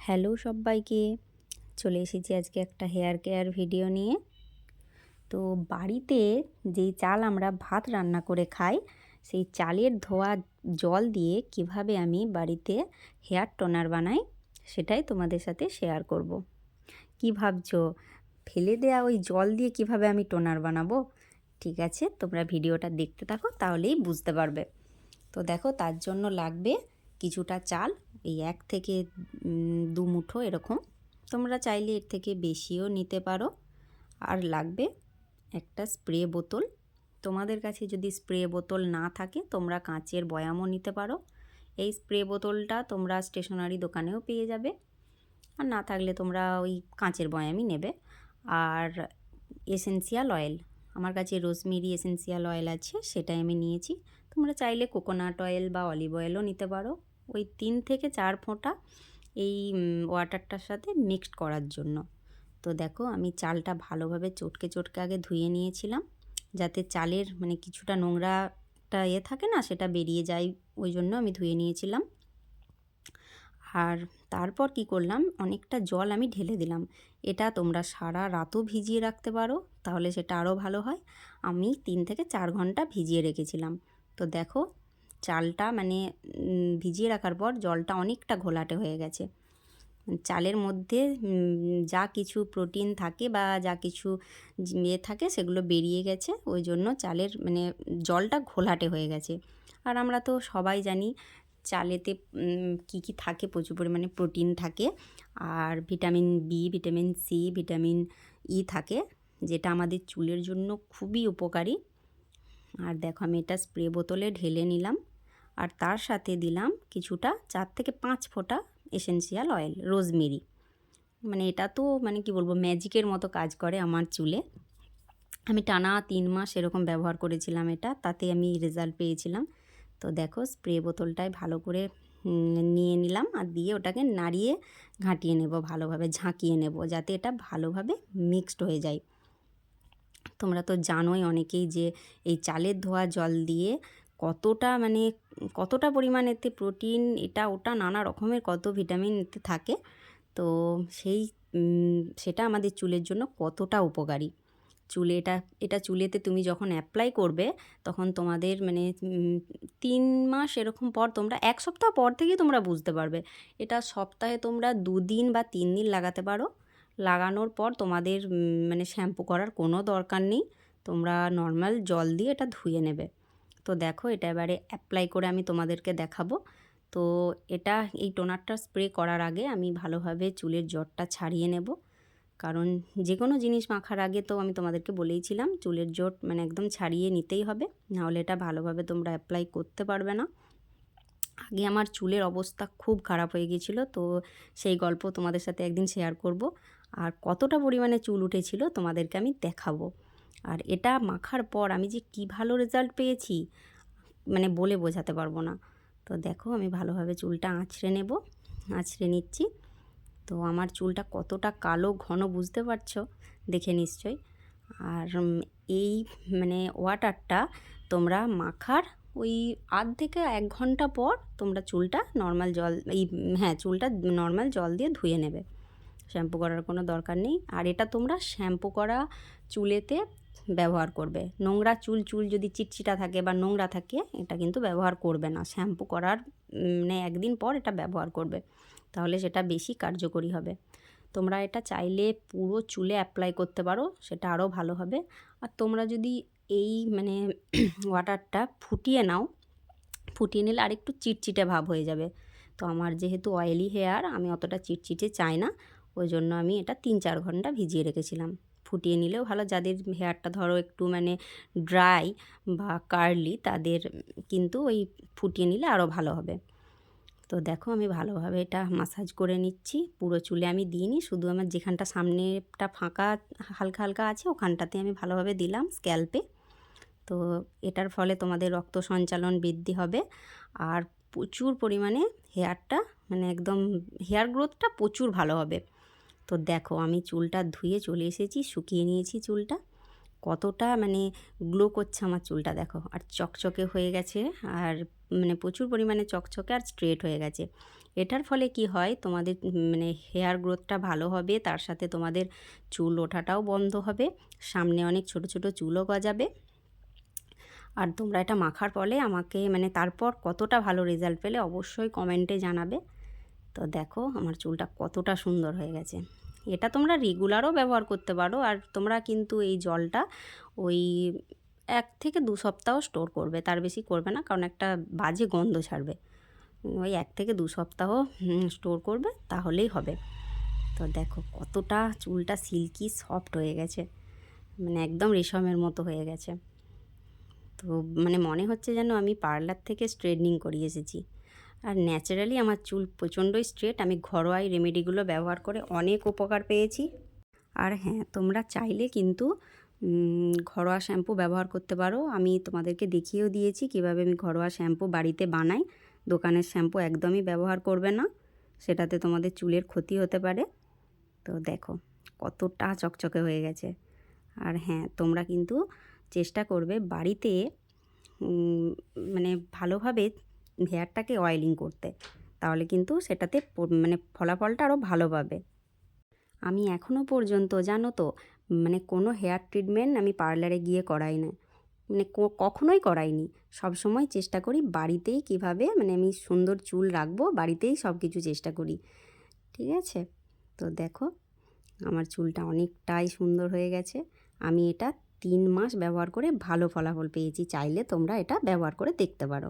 Hello সবাইকে, চলে এসেছি আজকে একটা হেয়ার কেয়ার ভিডিও নিয়ে। তো বাড়িতে যেই চাল আমরা ভাত রান্না করে খাই, সেই চালের ধোয়া জল দিয়ে কিভাবে আমি বাড়িতে হেয়ার টোনার বানাই সেটাই তোমাদের সাথে শেয়ার করব। কি ভাবছো, ফেলে দেওয়া ওই জল দিয়ে কিভাবে আমি টোনার বানাবো? ঠিক আছে, তোমরা ভিডিওটা দেখতে থাকো, তাহলেই বুঝতে পারবে। তো দেখো, তার জন্য লাগবে কিছুটা চাল, এই 1 থেকে 2 মুঠো এরকম। তোমরা চাইলে এর থেকে বেশিও নিতে পারো। আর লাগবে একটা স্প্রে বোতল। তোমাদের কাছে যদি স্প্রে বোতল না থাকে, তোমরা কাঁচের বয়ামও নিতে পারো। এই স্প্রে বোতলটা তোমরা স্টেশনারি দোকানেও পেয়ে যাবে, আর না থাকলে তোমরা ওই কাঁচের বয়ামই নেবে। আর এসেন্সিয়াল অয়েল, আমার কাছে রোজমেরি এসেন্সিয়াল অয়েল আছে, সেটাই আমি নিয়েছি। তোমরা চাইলে কোকোনাট অয়েল বা অলিভ অয়েলও নিতে পারো। ওই 3 থেকে 4 ফোঁটা এই ওয়াটারটার সাথে মিক্সড করার জন্য। তো দেখো, আমি চালটা ভালোভাবে চটকে চটকে আগে ধুয়ে নিয়েছিলাম, যাতে চালের মানে কিছুটা নোংরাটা থাকে না, সেটা বেরিয়ে যায়, ওই জন্য আমি ধুয়ে নিয়েছিলাম। আর তারপর কি করলাম, অনেকটা জল আমি ঢেলে দিলাম। এটা তোমরা সারা রাতও ভিজিয়ে রাখতে পারো, তাহলে সেটা আরও ভালো হয়। আমি 3 থেকে 4 ঘন্টা ভিজিয়ে রেখেছিলাম। তো দেখো, চালটা মানে ভিজিয়ে রাখার পর জলটা অনেকটা ঘোলাটে হয়ে গেছে। চালের মধ্যে যা কিছু প্রোটিন থাকে বা যা কিছু থাকে, সেগুলো বেরিয়ে গেছে, ওই জন্য চালের মানে জলটা ঘোলাটে হয়ে গেছে। আর আমরা তো সবাই জানি চালেতে কী কী থাকে, প্রচুর পরিমাণে প্রোটিন থাকে, আর vitamin B, vitamin C, vitamin E থাকে, যেটা আমাদের চুলের জন্য খুবই উপকারী। আর দেখো, আমি এটা স্প্রে বোতলে ঢেলে নিলাম, আর তার সাথে দিলাম কিছুটা 4 থেকে 5 ফোঁটা এসেন্সিয়াল অয়েল, রোজমেরি। মানে এটা তো মানে কি বলবো, ম্যাজিকের মতো কাজ করে আমার চুলে। আমি টানা 3 মাস এরকম ব্যবহার করেছিলাম এটা, তাতে আমি রেজাল্ট পেয়েছিলাম। তো দেখো, স্প্রে বোতলটায় ভালো করে নিয়ে নিলাম, আর দিয়ে ওটাকে নাড়িয়ে ঘাঁটিয়ে নেব, ভালোভাবে ঝাঁকিয়ে নেব, যাতে এটা ভালোভাবে মিক্সড হয়ে যায়। তোমরা তো জানোই অনেকেই যে এই চালের ধোয়া জল দিয়ে কতটা পরিমাণ এতে প্রোটিন, এটা ওটা নানা রকমের কত ভিটামিন এতে থাকে। তো সেটা আমাদের চুলের জন্য কতটা উপকারী। এটা চুলেতে তুমি যখন অ্যাপ্লাই করবে, তখন তোমাদের মানে 3 মাস এরকম পর, তোমরা 1 সপ্তাহ পর থেকেই তোমরা বুঝতে পারবে। এটা সপ্তাহে তোমরা 2 দিন বা 3 দিন লাগাতে পারো। লাগানোর পর তোমাদের মানে শ্যাম্পু করার কোনো দরকার নেই, তোমরা নর্মাল জল দিয়ে এটা ধুয়ে নেবে। তো দেখো, এটা এবারে অ্যাপ্লাই করে আমি তোমাদেরকে দেখাবো। তো এটা এই টোনারটা স্প্রে করার আগে আমি ভালোভাবে চুলের জটটা ছাড়িয়ে নেব, কারণ যে কোনো জিনিস মাখার আগে তো আমি তোমাদেরকে বলেইছিলাম চুলের জট মানে একদম ছাড়িয়ে নিতেই হবে, নাহলে এটা ভালোভাবে তোমরা অ্যাপ্লাই করতে পারবে না। আগে আমার চুলের অবস্থা খুব খারাপ হয়ে গিয়েছিলো, তো সেই গল্প তোমাদের সাথে একদিন শেয়ার করব। আর কতটা পরিমাণে চুল উঠেছিল তোমাদেরকে আমি দেখাবো। আর এটা মাখার পর আমি যে কী ভালো রেজাল্ট পেয়েছি, মানে বলে বোঝাতে পারবো না। তো দেখো, আমি ভালোভাবে চুলটা আঁচড়ে নিচ্ছি। তো আমার চুলটা কতটা কালো ঘন বুঝতে পারছো দেখে নিশ্চয়ই। আর এই মানে ওয়াটারটা তোমরা মাখার ওই আধ থেকে 1 ঘন্টা পর তোমরা চুলটা নর্মাল জল চুলটা নর্মাল জল দিয়ে ধুয়ে নেবে, শ্যাম্পু করার কোনো দরকার নেই। আর এটা তোমরা শ্যাম্পু করা চুলেতে ব্যবহার করবে। নোংরা চুল যদি চিটচিটা থাকে বা নোংরা থাকে, এটা কিন্তু ব্যবহার করবে না। শ্যাম্পু করার মানে 1 দিন পর এটা ব্যবহার করবে, তাহলে সেটা বেশি কার্যকরী হবে। তোমরা এটা চাইলে পুরো চুলে অ্যাপ্লাই করতে পারো, সেটা আরও ভালো হবে। আর তোমরা যদি এই মানে ওয়াটারটা ফুটিয়ে নিলে আরেকটু চিটচিটে ভাব হয়ে যাবে। তো আমার যেহেতু অয়েলি হেয়ার, আমি অতটা চিটচিটে চাই না, ওই জন্য আমি এটা 3-4 ঘন্টা ভিজিয়ে রেখেছিলাম। ফুটিয়ে নিলেও ভালো, যাদের হেয়ারটা ধরো একটু মানে ড্রাই বা কার্লি, তাদের কিন্তু ওই ফুটিয়ে নিলে আরও ভালো হবে। তো দেখো, আমি ভালোভাবে এটা মাসাজ করে নিচ্ছি। পুরো চুলে আমি দিইনি, শুধু আমার যেখানটা সামনেটা ফাঁকা হালকা হালকা আছে, ওখানটাতে আমি ভালোভাবে দিলাম স্ক্যাল্পে। তো এটার ফলে তোমাদের রক্ত সঞ্চালন বৃদ্ধি হবে, আর প্রচুর পরিমাণে হেয়ারটা মানে একদম হেয়ার গ্রোথটা প্রচুর ভালো হবে। তো দেখো, আমি চুলটা ধুয়ে চলে এসেছি, শুকিয়ে নিয়েছি চুলটা। কতটা মানে গ্লো করছে আমার চুলটা দেখো, আর চকচকে হয়ে গেছে, আর মানে প্রচুর পরিমাণে চকচকে আর স্ট্রেট হয়ে গেছে। এটার ফলে কি হয়, তোমাদের মানে হেয়ার গ্রোথটা ভালো হবে, তার সাথে তোমাদের চুল ওঠাটাও বন্ধ হবে, সামনে অনেক ছোট ছোট চুলও গজাবে। আর তোমরা এটা মাখার ফলে আমাকে মানে তারপর কতটা ভালো রেজাল্ট পেলে অবশ্যই কমেন্টে জানাবে। তো দেখো আমার চুলটা কতটা সুন্দর হয়ে গেছে। এটা তোমরা রেগুলারও ব্যবহার করতে পারো, আর তোমরা কিন্তু এই জলটা ওই 1 থেকে 2 সপ্তাহ স্টোর করবে, তার বেশি করবে না, কারণ একটা বাজে গন্ধ ছাড়বে। ওই 1 থেকে 2 সপ্তাহ স্টোর করবে, তাহলেই হবে। তো দেখো কতটা চুলটা সিল্কি সফট হয়ে গেছে, মানে একদম রেশমের মতো হয়ে গেছে। তো মানে মনে হচ্ছে যেন আমি পার্লার থেকে স্ট্রেটনিং করিয়ে এসেছি। আর ন্যাচারালি আমার চুল প্রচণ্ডই স্ট্রেট। আমি ঘরোয়া এই রেমেডিগুলো ব্যবহার করে অনেক উপকার পেয়েছি। আর হ্যাঁ, তোমরা চাইলে কিন্তু ঘরোয়া শ্যাম্পু ব্যবহার করতে পারো। আমি তোমাদেরকে দেখিয়েও দিয়েছি কিভাবে আমি ঘরোয়া শ্যাম্পু বাড়িতে বানাই। দোকানের শ্যাম্পু একদমই ব্যবহার করবে না, সেটাতে তোমাদের চুলের ক্ষতি হতে পারে। তো দেখো কতটা চকচকে হয়ে গেছে। আর হ্যাঁ, তোমরা কিন্তু চেষ্টা করবে বাড়িতে মানে ভালোভাবে হেয়ারটাকে অয়েলিং করতে, তাহলে কিন্তু সেটাতে মানে ফলাফলটা আরও ভালো পাবে। আমি এখনও পর্যন্ত জানো তো মানে কোনো হেয়ার ট্রিটমেন্ট আমি পার্লারে গিয়ে করাই না, মানে কখনোই করাইনি। সবসময় চেষ্টা করি বাড়িতেই কিভাবে মানে আমি সুন্দর চুল রাখবো, বাড়িতেই সব কিছু চেষ্টা করি। ঠিক আছে, তো দেখো আমার চুলটা অনেকটাই সুন্দর হয়ে গেছে। আমি এটা 3 মাস ব্যবহার করে ভালো ফলাফল পেয়েছি। চাইলে তোমরা এটা ব্যবহার করে দেখতে পারো।